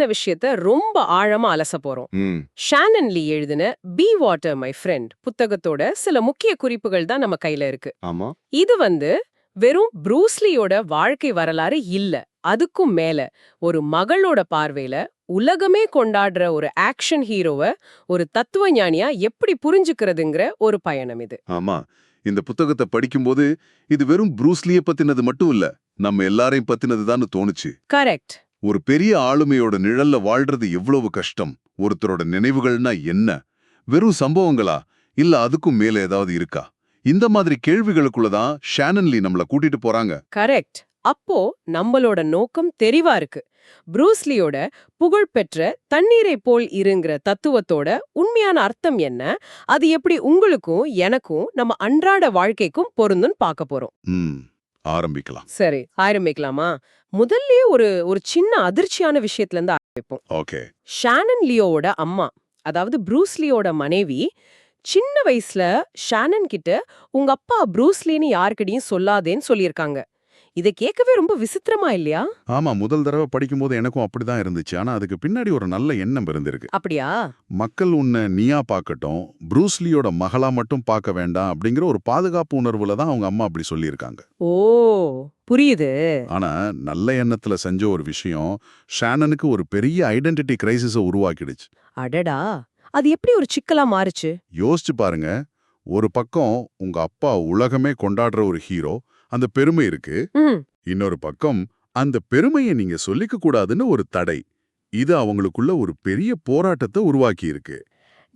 இந்த விஷயத்த ரொம்ப ஆழமா அலச போறோம். ம். ஷானன் லீ எழுதின பி வாட்டர் மை ஃப்ரெண்ட் புத்தகத்தோட சில முக்கிய குறிப்புகள் தான் நம்ம கையில இருக்கு. ஆமா. இது வெறும் ப்ரூஸ்லியோட வாழ்க்கை வரலாறு இல்ல. அதுக்கும் மேல ஒரு மகளோட பார்வையில உலகமே கொண்டாடுற ஒரு ஆக்ஷன் ஹீரோவ ஒரு தத்துவ ஞானியா எப்படி புரிஞ்சுக்கிறதுங்கிற ஒரு பயணம் இது. ஆமா. இந்த புத்தகத்தை படிக்கும்போது இது வெறும் ப்ரூஸ்லிய பத்தினது மட்டும் இல்ல, நம்ம எல்லாரையும் பத்தினதுதான்னு தோணுச்சு. கரெக்ட். ஒரு பெரிய ஆளுமையோட நிழல்ல வாழ்றது எவ்வளவு கஷ்டம், ஒருத்தரோட நினைவுகள்னா என்ன, வெறும் சம்பவங்களா இல்ல அதுக்கும் மேல ஏதாவது இருக்கா, இந்த மாதிரி கேள்விகளுக்குள்ளதான் ஷானன் லீ நம்மள கூட்டிட்டு போறாங்க. கரெக்ட். அப்போ நம்மளோட நோக்கம் தெரிவா இருக்கு. ப்ரூஸ்லியோட புகழ்பெற்ற தண்ணீரை போல் இருங்கிற தத்துவத்தோட உண்மையான அர்த்தம் என்ன, அது எப்படி உங்களுக்கும் எனக்கும் நம்ம அன்றாட வாழ்க்கைக்கும் பொருந்துன்னு பார்க்க போறோம். ம். ஆரம்பிக்கலாம். சரி, ஆரம்பிக்கலாமா? முதல்லயே ஒரு ஒரு சின்ன அதிர்ச்சியான விஷயத்துல இருந்து ஆரம்பிப்போம். ஓகே. ஷானன் லியோவோட அம்மா, அதாவது ப்ரூஸ்லியோட மனைவி, சின்ன வயசுல ஷானன் கிட்ட உங்க அப்பா ப்ரூஸ்லின்னு யார்கிட்டயும் சொல்லாதேன்னு சொல்லியிருக்காங்க. இத கேட்கவே ரொம்ப விசித்திரமா இல்லையா? ஆமா, முதல் தடவை படிக்கும்போது எனக்கும் அப்படிதான் இருந்துச்சு. ஆனா அதுக்கு பின்னாடி ஒரு நல்ல எண்ணம் இருந்திருக்கு. அப்படியா? மக்கள் உன்னை நீயா பார்க்கட்டும், ப்ரூஸ்லியோட மகளா மட்டும் பார்க்க வேண்டாம் அப்படிங்கிற ஒரு பாதுகாப்பு உணர்வுல தான் அவங்க அம்மா அப்படி சொல்லியிருக்காங்க. ஓ, புரியுது. ஆனா நல்ல எண்ணத்துல செஞ்ச ஒரு விஷயம் ஷானனுக்கு ஒரு பெரிய ஐடென்டிட்டி கிரைசிஸை உருவாக்கிடுச்சு. அடடா, அது எப்படி ஒரு சிக்கலா மாறுச்சு? யோசிச்சு பாருங்க. ஒரு பக்கம் உங்க அப்பா உலகமே கொண்டாடுற ஒரு ஹீரோ, அந்த பெருமை இருக்கு. ம். இன்னொரு பக்கம் அந்த பெருமையை நீங்க சொல்லிக்க கூடாதுன்னு ஒரு தடை. இது அவங்களுக்குள்ள ஒரு பெரிய போராட்டத்தை உருவாக்கி இருக்கு.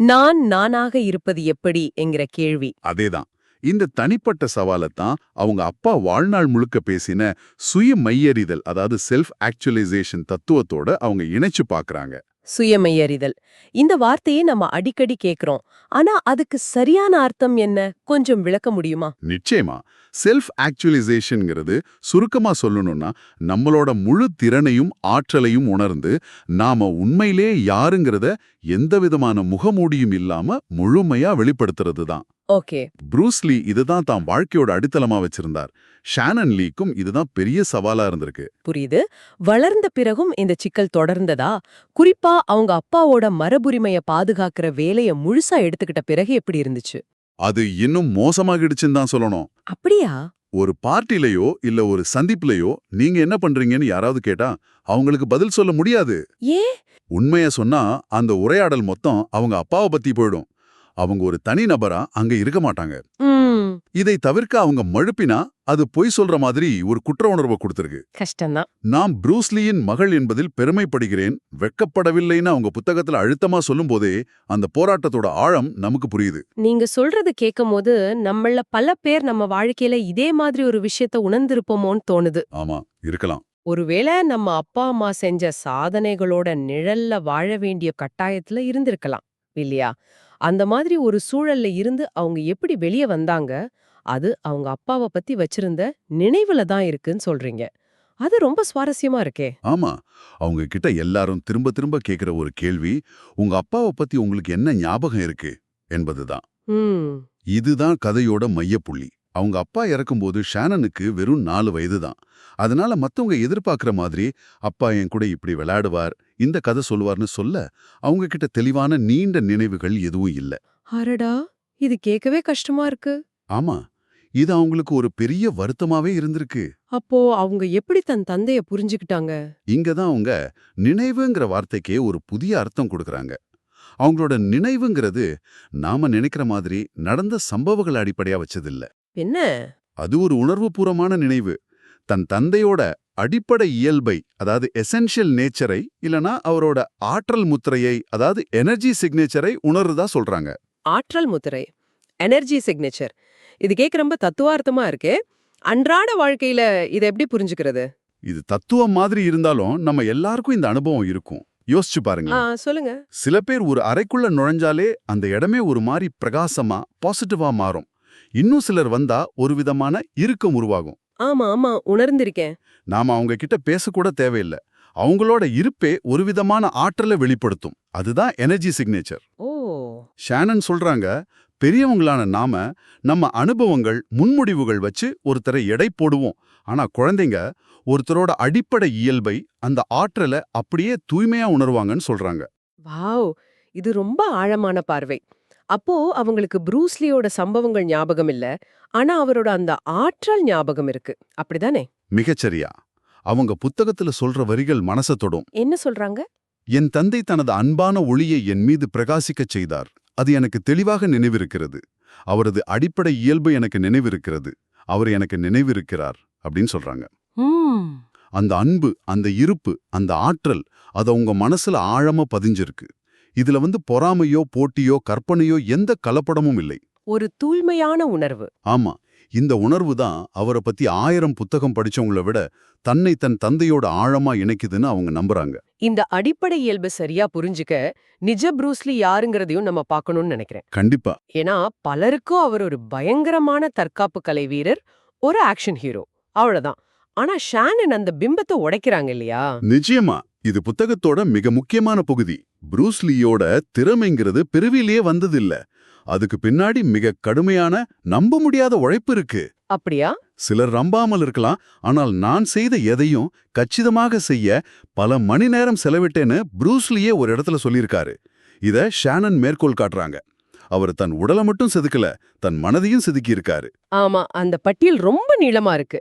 நான் நானாக இருப்பது எப்படி என்கிற கேள்வி. அதேதான். இந்த தனிப்பட்ட சவாலத்தான் அவங்க அப்பா வாழ்நாள் முழுக்க பேசின சுய மையறிதல், அதாவது செல்ஃப் ஆக்சுவலைசேஷன் தத்துவத்தோட அவங்க இணைச்சு பார்க்கறாங்க. சுயமெய்யறிதல். இந்த வார்த்தையை நம்ம அடிக்கடி கேக்குறோம். ஆனா அதுக்கு சரியான அர்த்தம் என்ன? கொஞ்சம் விளக்க முடியுமா? நிச்சயமா. செல்ஃப் ஆக்சுவலைசேஷன்ங்கிறது சுருக்கமா சொல்லணும்னா, நம்மளோட முழு திறனையும் ஆற்றலையும் உணர்ந்து நாம உண்மையிலே யாருங்கிறத எந்தவிதமான முகமூடியும் இல்லாம முழுமையா வெளிப்படுத்துறது தான். ஓகே. ப்ரூஸ்லி இதுதான் தான் வாழ்க்கையோட அடித்தளமா வச்சிருந்தார். ஷானன் லீக்கும் இதுதான் பெரிய சவாலா இருந்திருக்கு. புரியுது. வளர்ந்த பிறகும் இந்த சிக்கல் தொடர்ந்ததா? குறிப்பா அவங்க அப்பாவோட மரபுரிமைய பாதுகாக்கிற வேலைய முழுசா எடுத்துக்கிட்ட பிறகு எப்படி இருந்துச்சு? அது இன்னும் மோசமாகிடுச்சுன்னு தான் சொல்லணும். அப்படியா? ஒரு பார்ட்டிலையோ இல்ல ஒரு சந்திப்புலையோ நீங்க என்ன பண்றீங்கன்னு யாராவது கேட்டா அவங்களுக்கு பதில் சொல்ல முடியாது. ஏன்? உண்மைய சொன்னா அந்த உரையாடல் மொத்தம் அவங்க அப்பாவை பத்தி போயிடும். அவங்க ஒரு தனி நபரா அங்க இருக்க மாட்டாங்க. ம். இதை தவிர்க்க அவங்க மழுப்பினா அது பொய் சொல்ற மாதிரி ஒரு குற்ற உணர்வை கொடுத்திருக்கு. கஷ்டம்தான். நாம் ப்ரூஸ்லியின் மகள் என்பதில் பெருமைப்படுகிறேன், வெட்கப்படவில்லைன்னு அவங்க புத்தகத்துல அழுத்தமா சொல்லும் போதே அந்த போராட்டத்தோட ஆழம் நமக்கு புரியுது. நீங்க சொல்றது கேட்கும்போது நம்மள பல பேர் நம்ம வாழ்க்கையில இதே மாதிரி ஒரு விஷயத்த உணர்ந்திருப்போமோன்னு தோணுது. ஆமா, இருக்கலாம். ஒருவேளை நம்ம அப்பா அம்மா செஞ்ச சாதனைகளோட நிழல்ல வாழ வேண்டிய கட்டாயத்துல இருந்திருக்கலாம் இல்லையா? அந்த மாதிரி ஒரு சூழல்ல இருந்து அவங்க எப்படி வெளியே வந்தாங்க, அது அவங்க அப்பாவை பத்தி வச்சிருந்த நினைவுல தான் இருக்குன்னு சொல்றீங்க. அது ரொம்ப சுவாரஸ்யமா இருக்கே. ஆமா, அவங்க கிட்ட எல்லாரும் திரும்ப திரும்ப கேக்குற ஒரு கேள்வி, உங்க அப்பாவை பத்தி உங்களுக்கு என்ன ஞாபகம் இருக்கு என்பதுதான். ம். இதுதான் கதையோட மையப்புள்ளி. அவங்க அப்பா இறக்கும்போது ஷானனுக்கு வெறும் 4 வயது தான். அதனால மத்தவங்க எதிர்பார்க்கிற மாதிரி அப்பா என் கூட இப்படி விளையாடுவார், இந்த கதை சொல்லுவார்னு சொல்ல அவங்க கிட்ட தெளிவான நீண்ட நினைவுகள் எதுவும் இல்ல. அரடா, இது கேட்கவே கஷ்டமா இருக்கு. ஆமா, இது அவங்களுக்கு ஒரு பெரிய வருத்தமாவே இருந்திருக்கு. அப்போ அவங்க எப்படி தன் தந்தைய புரிஞ்சுக்கிட்டாங்க? இங்கதான் அவங்க நினைவுங்கிற வார்த்தைக்கே ஒரு புதிய அர்த்தம் கொடுக்கறாங்க. அவங்களோட நினைவுங்கிறது நாம நினைக்கிற மாதிரி நடந்த சம்பவங்களை அடிப்படையா வச்சதில்ல. என்ன? அது ஒரு உணர்வுபூர்வமான நினைவு. தன் தந்தையோட அடிப்படை இயல்பை, அதாவது எசென்ஷியல் நேச்சரை, இல்லனா அவரோட ஆற்றல் முத்திரையை, அதாவது எனர்ஜி சிக்னேச்சரை உணர்றதா சொல்றாங்க. ஆற்றல் முத்திரை, எனர்ஜி சிக்னேச்சர். இது கேட்க ரொம்ப தத்துவார்த்தமா இருக்கே. அன்றாட வாழ்க்கையில இதை எப்படி புரிஞ்சுக்கிறது? இது தத்துவம் மாதிரி இருந்தாலும் நம்ம எல்லாருக்கும் இந்த அனுபவம் இருக்கும். யோசிச்சு பாருங்க. சொல்லுங்க. சில பேர் ஒரு அறைக்குள்ள நுழைஞ்சாலே அந்த இடமே ஒரு மாதிரி பிரகாசமா பாசிட்டிவா மாறும். இன்னும் சிலர் வந்தா ஒரு விதமான இறுக்கம் உருவாகும். ஆமா ஆமா, உணர்ந்திருக்கேன். நாம அவங்க கிட்ட பேசக்கூட தேவையில்லை. அவங்களோட இருப்பே ஒரு விதமான ஆற்றலை வெளிப்படுத்தும். அதுதான் எனர்ஜி சிக்னேச்சர். ஓ. ஷானன் சொல்றாங்க, பெரியவங்களான நாம நம்ம அனுபவங்கள், முன்முடிவுகள் வச்சு ஒருத்தரை எடை போடுவோம். ஆனா குழந்தைங்க ஒருத்தரோட அடிப்படை இயல்பை, அந்த ஆற்றலை அப்படியே தூய்மையா உணர்வாங்கன்னு சொல்றாங்க. வாவ்! இது ரொம்ப ஆழமான பார்வை. அப்போ அவங்களுக்கு ப்ரூஸ்லியோட சம்பவங்கள் ஞாபகம் இல்ல. ஆனா அவரோட அந்த ஆற்றல் ஞாபகம் இருக்கு. அப்படிதானே? மிகச்சரியா. அவங்க புத்தகத்துல சொல்ற வரிகள் மனச தொடும். என்ன சொல்றாங்க? என் தந்தை தனது அன்பான ஒளியை என் மீது பிரகாசிக்கச் செய்தார். அது எனக்கு தெளிவாக நினைவிருக்கிறது. அவரது அடிப்படை இயல்பு எனக்கு நினைவிருக்கிறது. அவர் எனக்கு நினைவிருக்கிறார் அப்படின்னு சொல்றாங்க. ம். அந்த அன்பு, அந்த இருப்பு, அந்த ஆற்றல் அது உங்க மனசுல ஆழமா பதிஞ்சிருக்கு. இதுல பொறாமையோ, போட்டியோ, கற்பனையோ எந்த கலப்படமும் இல்லை. ஒரு தூய்மையான உணர்வு. ஆமா, இந்த உணர்வு தான் அவரை பத்தி 1000 புத்தகம் படிச்சவங்கள விட தன்னை தன் தந்தையோட ஆழமா இணைக்குதுன்னு அவங்க நம்புறாங்க. இந்த அடிப்படை இயல்பு சரியா புரிஞ்சுக்க நிஜ ப்ரூஸ்லி யாருங்கிறதையும் நம்ம பார்க்கணும்னு நினைக்கிறேன். கண்டிப்பா. ஏன்னா பலருக்கும் அவர் ஒரு பயங்கரமான தற்காப்பு கலை வீரர், ஒரு ஆக்ஷன் ஹீரோ. அவ்வளவுதான். ஆனா ஷானன் அந்த பிம்பத்தை உடைக்கிறாங்க இல்லையா? நிச்சயமா, இது புத்தகத்தோட மிக முக்கியமான பகுதி. ப்ரூஸ் லீயோட திறமைங்கிறது பிறவிலேயே வந்ததில்ல. அதுக்கு பின்னாடி மிக கடுமையான, நம்ப முடியாத உழைப்பு இருக்கு. அப்படியா? சிலர் நம்பாமல் இருக்கலாம், ஆனால் நான் செய்த எதையும் கச்சிதமாக செய்ய பல மணி நேரம் செலவிட்டேன்னு ப்ரூஸ் லீயே ஒரு இடத்துல சொல்லியிருக்காரு. இத ஷானன் மேற்கோள் காட்டுறாங்க. அவர் தன் உடலை மட்டும் செதுக்கல, தன் மனதையும் செதுக்கி இருக்காரு. ஆமா, அந்த பட்டியல் ரொம்ப நீளமா இருக்கு.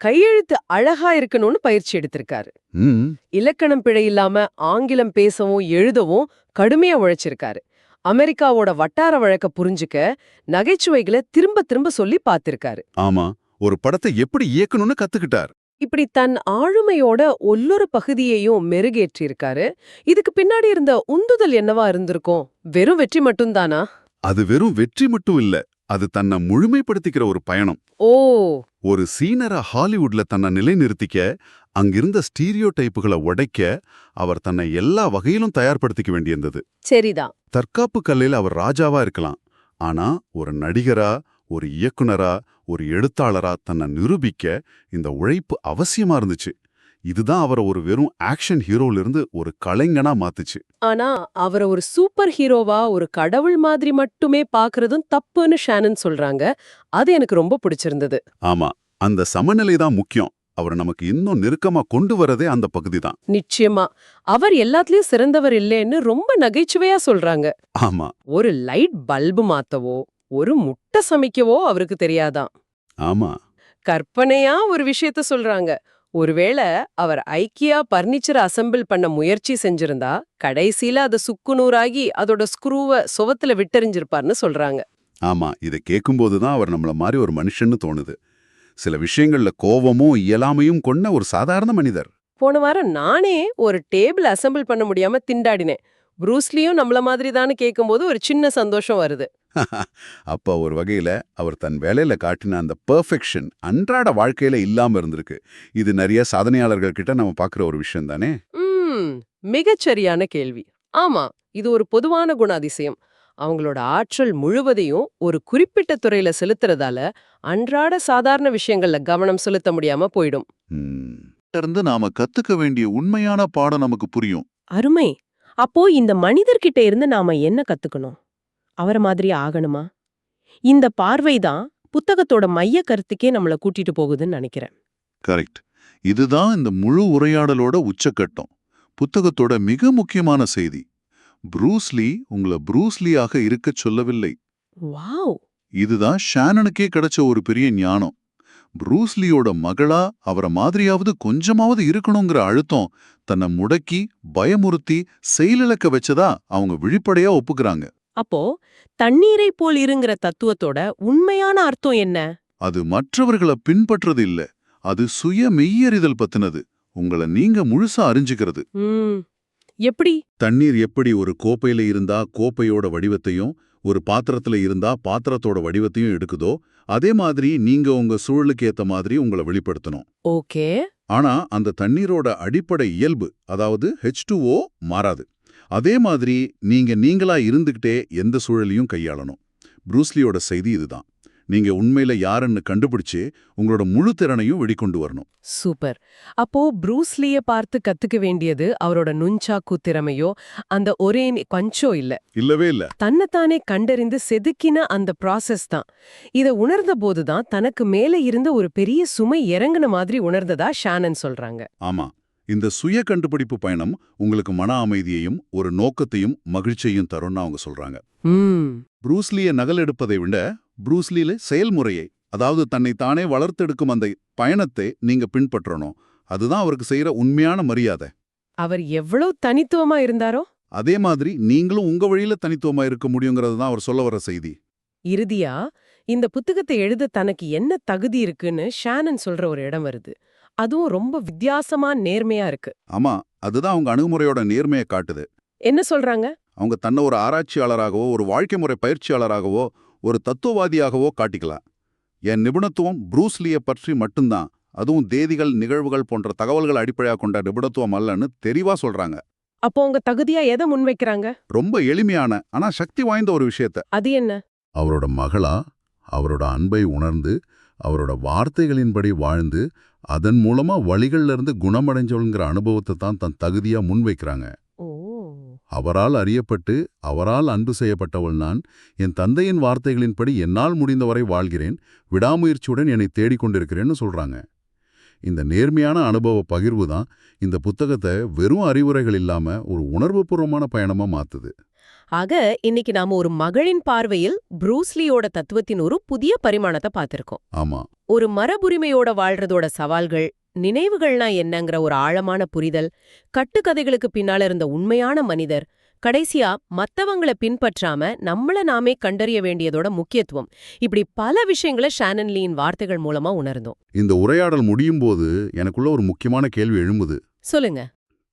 கையெழுத்து அழகா இருக்கணும்னு பயிற்சி எடுத்திருக்காரு. ம். இலக்கணம் பிழை இல்லாம ஆங்கிலம் பேசவும் எழுதவும் கடுமையா உழைச்சிருக்காரு. அமெரிக்காவோட வட்டார வழக்க புரிஞ்சுக்க நகைச்சுவைகளை திரும்ப திரும்ப சொல்லி பார்த்திருக்காரு. ஆமா, ஒரு படத்தை எப்படி இயக்கணும்னு கத்துக்கிட்டார். இப்படி தன் ஆளுமையோட ஒவ்வொரு பகுதியையும் மெருகேற்றிருக்காரு. இதுக்கு பின்னாடி இருந்த உந்துதல் என்னவா இருந்திருக்கும்? வெறும் வெற்றி மட்டும்தானா? அது வெறும் வெற்றி மட்டும் இல்ல, அது தன்னை முழுமைப்படுத்திக்கிற ஒரு பயணம். ஓ. ஒரு சீனரா ஹாலிவுட்ல தன்னை நிலைநிறுத்திக்க, அங்கிருந்த ஸ்டீரியோ டைப்புகளை உடைக்க அவர் தன்னை எல்லா வகையிலும் தயார்படுத்திக்க வேண்டியிருந்தது. சரிதான். தற்காப்பு கலையில அவர் ராஜாவா இருக்கலாம், ஆனா ஒரு நடிகரா, ஒரு இயக்குனரா, ஒரு எழுத்தாளரா தன்னை நிரூபிக்க இந்த உழைப்பு அவசியமா இருந்துச்சு. இதுதான் அவரை ஒரு வெறும் ஆக்ஷன் ஹீரோலிருந்து ஒரு கலைஞனா மாத்துச்சு. ஆனா அவரை ஒரு சூப்பர் ஹீரோவா, ஒரு கடவுள் மாதிரி மட்டுமே பாக்குறதும் தப்புன்னு ஷானன் சொல்றாங்க. அது எனக்கு ரொம்ப பிடிச்சிருந்தது. ஆமா, அந்த சமநிலை தான் முக்கியம். அவரை நமக்கு இன்னும் நெருக்கமா கொண்டு வரதே அந்த பகுதி தான். நிச்சயமா. அவர் எல்லாத்துலயும் சிறந்தவர் இல்லைன்னு ரொம்ப நகைச்சுவையா சொல்றாங்க. ஆமா. ஒரு லைட் பல்பு மாத்தவோ, ஒரு முட்டை சமைக்கவோ அவருக்கு தெரியாதாம். ஆமா. கற்பனையா ஒரு விஷயத்த சொல்றாங்க. ஒருவேளை அவர் ஐக்கியா பர்னிச்சர் அசெம்பிள் பண்ண முயற்சி செஞ்சிருந்தா கடைசியில அது சுக்குநூறாகி அதோட ஸ்க்ரூவ சுவத்துல விட்டெறிஞ்சிருப்பார்னு சொல்றாங்க. ஆமா, இதை கேட்கும்போது தான் அவர் நம்மள மாதிரி ஒரு மனுஷன்னு தோணுது. சில விஷயங்கள்ல கோவமும் இயலாமையும் கொண்ட ஒரு சாதாரண மனிதர். போன வாரம் நானே ஒரு டேபிள் அசெம்பிள் பண்ண முடியாம திண்டாடினேன். ப்ரூஸ்லியும் நம்மள மாதிரி தான்னு கேட்கும்போது ஒரு சின்ன சந்தோஷம் வருது. அப்ப ஒரு வகையில அவர் தன் வேலையில காட்டின அந்த பெர்ஃபெக்ஷன் அன்றாட வாழ்க்கையில இல்லாம இருந்திருக்கு. இது நிறைய சாதனையாளர்கள் கிட்ட நம்ம பார்க்குற ஒரு விஷயம் தானே. மிகச்சரியான கேள்வி. ஆமா, இது ஒரு பொதுவான குணாதிசயம். அவங்களோட ஆற்றல் முழுவதையும் ஒரு குறிப்பிட்ட துறையில செலுத்துறதால அன்றாட சாதாரண விஷயங்கள்ல கவனம் செலுத்த முடியாம போயிடும். இருந்து நாம கத்துக்க வேண்டிய உண்மையான பாடம் நமக்கு புரியும். அருமை. அப்போ இந்த மனிதர்கிட்ட இருந்து நாம என்ன கத்துக்கணும்? அவர மாதிரி ஆகணுமா? இந்த பார்வைதான் புத்தகத்தோட மைய கருத்துக்கே நம்மள கூட்டிட்டு போகுதுன்னு நினைக்கிறேன். கரெக்ட். இதுதான் இந்த முழு உரையாடலோட உச்சக்கட்டம். புத்தகத்தோட மிக முக்கியமான செய்தி. ப்ரூஸ்லி உங்களை ப்ரூஸ்லியாக இருக்கச் சொல்லவில்லை. வாவ். இதுதான் ஷானனுக்கே கிடைச்ச ஒரு பெரிய ஞானம். ப்ரூஸ்லியோட மகளா அவரை மாதிரியாவது கொஞ்சமாவது இருக்கணுங்கிற அழுத்தம் தன்னை முடக்கி, பயமுறுத்தி, செயலிழக்க வச்சதா அவங்க விழிப்படையா ஒப்புக்கிறாங்க. அப்போ தண்ணீரை போல் இருங்கிற தத்துவத்தோட உண்மையான அர்த்தம் என்ன? அது மற்றவர்களை பின்பற்றது இல்ல, அது சுய மெய்யறிதல் பத்தினது. உங்களை நீங்க முழுசா அறிஞ்சுக்கிறது. எப்படி? தண்ணீர் எப்படி ஒரு கோப்பையில இருந்தா கோப்பையோட வடிவத்தையும், ஒரு பாத்திரத்துல இருந்தா பாத்திரத்தோட வடிவத்தையும் எடுக்குதோ, அதே மாதிரி நீங்க உங்க சூழலுக்கு ஏத்த மாதிரி உங்களை வெளிப்படுத்தணும். ஓகே. ஆனா அந்த தண்ணீரோட அடிப்படை இயல்பு, அதாவது H2O மாறாது. அதே மாதிரி நீங்களா இருந்துகிட்டே எந்த சூழலையும் கையாளணும். ப்ரூஸ்லியோட செய்தி இதுதான். நீங்க உண்மையில யாருன்னு கண்டுபிடிச்சு உங்களோட முழு திறனையும் வெளிக்கொண்டு வரணும். சூப்பர். அப்போ ப்ரூஸ்லிய பார்த்து கத்துக்க வேண்டியது அவரோட நுஞ்சாக்கு திறமையோ அந்த ஒரே பஞ்சோ இல்ல. இல்லவே இல்ல. தன்னைத்தானே கண்டறிந்து செதுக்கின அந்த ப்ராசஸ் தான். இத உணர்ந்த போதுதான் தனக்கு மேல இருந்த ஒரு பெரிய சுமை இறங்குன மாதிரி உணர்ந்ததா ஷானன் சொல்றாங்க. ஆமா, இந்த சுய கண்டுபிடிப்பு பயணம் உங்களுக்கு மன அமைதியையும் ஒரு நோக்கத்தையும் மகிழ்ச்சியையும் தரும்னு அவங்க சொல்றாங்க. ப்ரூஸ்லிய நகலெடுப்பதை விட ப்ரூஸ்லியில செயல்முறையை, அதாவது தன்னை தானே வளர்த்தெடுக்கும் அந்த பயணத்தை நீங்க பின்பற்றணும். அதுதான் அவருக்கு செய்யற உண்மையான மரியாதை. அவர் எவ்வளவு தனித்துவமா இருந்தாரோ அதே மாதிரி நீங்களும் உங்க வழியில தனித்துவமா இருக்க முடியுங்கிறது தான் அவர் சொல்ல வர செய்தி. இறுதியா இந்த புத்தகத்தை எழுத தனக்கு என்ன தகுதி இருக்குன்னு ஷானன் சொல்ற ஒரு இடம் வருது. அதுவும் ரொம்ப வித்தியாசமா நேர்மையா இருக்கு. ஆமா, அதுதான் அவங்க அணுகுமுறையோட நேர்மையை காட்டுது. என்ன சொல்றாங்க? அவங்க தன்னை ஒரு ஆராய்ச்சியாளராகவோ ஒரு வாழ்க்கை முறை பயிற்சியாளராகவோ ஒரு தத்துவவாதியாகவோ காட்டிக்கலாம். என் நிபுணத்துவம் ப்ரூஸ்லிய பற்றி மட்டும்தான், அதுவும் தேதிகள் நிகழ்வுகள் போன்ற தகவல்கள் அடிப்படையாக கொண்ட நிபுணத்துவம் அல்லன்னு தெளிவா சொல்றாங்க. அப்போ உங்க தகுதியா எதை முன்வைக்கிறாங்க? ரொம்ப எளிமையான ஆனா சக்தி வாய்ந்த ஒரு விஷயத்த. அது என்ன? அவரோட மகளா அவரோட அன்பை உணர்ந்து அவரோட வார்த்தைகளின்படி வாழ்ந்து அதன் மூலமா வழிகள்ல இருந்து குணமடைஞ்சவங்கிற அனுபவத்தை தான் தன் தகுதியா முன்வைக்கிறாங்க. ஓ, அவரால் அறியப்பட்டு அவரால் அன்பு செய்யப்பட்டவள் நான். என் தந்தையின் வார்த்தைகளின்படி என்னால் முடிந்தவரை வாழ்கிறேன், விடாமுயற்சியுடன் என்னை தேடிக்கொண்டிருக்கிறேன்னு சொல்றாங்க. இந்த நேர்மையான அனுபவ பகிர்வு தான் இந்த புத்தகத்தை வெறும் அறிவுரைகள் இல்லாம ஒரு உணர்வுபூர்வமான பயணமா மாத்துது. ஆக இன்னைக்கு நாம ஒரு மகளின் பார்வையில் ப்ரூஸ்லியோட தத்துவத்தின் ஒரு புதிய பரிமாணத்தை பார்த்திருக்கோம். ஆமா, ஒரு மரபுரிமையோட வாழ்றதோட சவால்கள், நினைவுகள்னா என்னங்கிற ஒரு ஆழமான புரிதல், கட்டுக்கதைகளுக்கு பின்னால இருந்த உண்மையான மனிதர், கடைசியா மத்தவங்கள பின்பற்றாம நம்மள நாமே கண்டறிய வேண்டியதோட முக்கியத்துவம், இப்படி பல விஷயங்களை ஷானன் லீயின் வார்த்தைகள் மூலமா உணர்ந்தோம். இந்த உரையாடல் முடியும் போது எனக்குள்ள ஒரு முக்கியமான கேள்வி எழும்புது. சொல்லுங்க.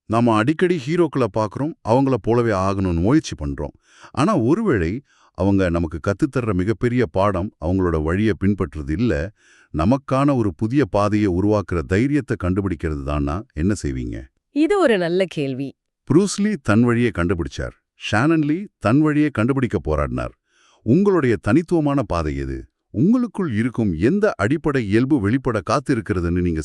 நாம அடிக்கடி ஹீரோக்களை பார்க்குறோம், அவங்கள போலவே ஆகணும்னு முயற்சி பண்றோம். ஆனா ஒருவேளை அவங்க நமக்கு கத்துத்தர்ற மிகப்பெரிய பாடம் அவங்களோட வழியை பின்பற்றுறது இல்ல, நமக்கான ஒரு புதிய பாதையை உருவாக்குற தைரியத்தை கண்டுபிடிக்கிறது தான்னா என்ன செய்வீங்க? இது ஒரு நல்ல கேள்வி. ப்ரூஸ்லி தன் வழியை கண்டுபிடிச்சார், ஷானன் லீ தன் வழியை கண்டுபிடிக்க போராடினார். உங்களுடைய தனித்துவமான பாதை எது? உங்களுக்குள் இருக்கும் எந்த அடிப்படை இயல்பு வெளிப்பட காத்திருக்கிறதுன்னு நீங்க